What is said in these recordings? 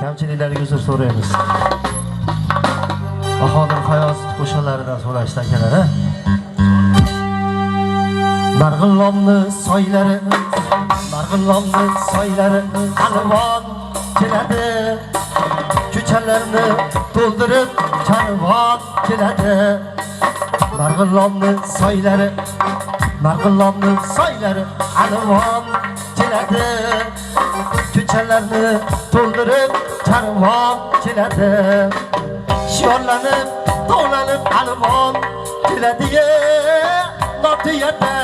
Kamchiliklariga uzr so'raymiz. Bahodir Hayosov qo'shiqlaridan so'rashdi akalar. Marg'ilonni soylari alvon keladi. Ko'chalarni to'ldirib karvon keladi. Marg'ilonni soylari alvon keladi. Ko'chalarni to'ldirib karvon keladi. Shiorlanib, to'lanib alvon keladi. Notiyada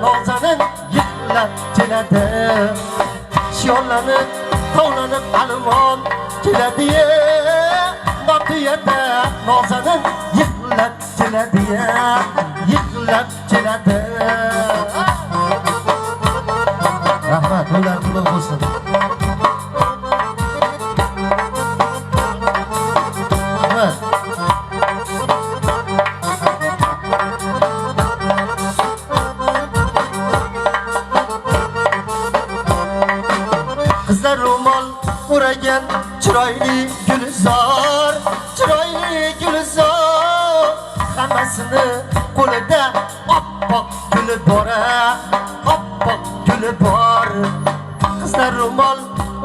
nozanin yiqilib keladi. Shiorlanib, to'lanib alvon keladi. Notiyada nozanin yiqilib keladi. Rahmat, ular qutlug' bo'lsin. Qizlar ro'mol o'ragan chiroyli gulzor, hammasini qo'lida oppoq guli bor. Qizlar ro'mol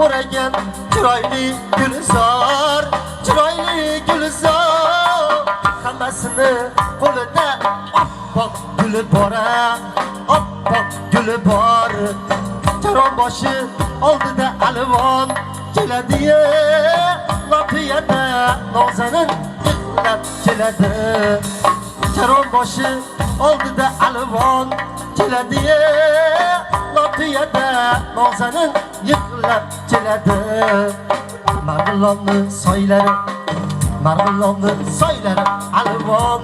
o'ragan chiroyli gulzor, hammasini qo'lida oppoq guli bor. Charon boshi oldida alvon keladi. Notiyada nozanin yiqilib keladi. Charon boshi oldida alvon keladi. Notiyada nozanin yiqilib keladi. Marg'ilonni soylari alvon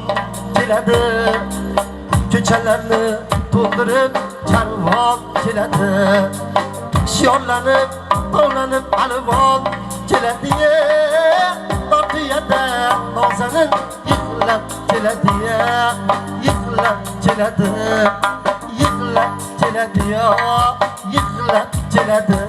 keladi. Ko'chalarni to'ldirib karvon keladi. Shiorlanib, to'lanib alvon keladi. Notiyada nozanin yiqilib keladi.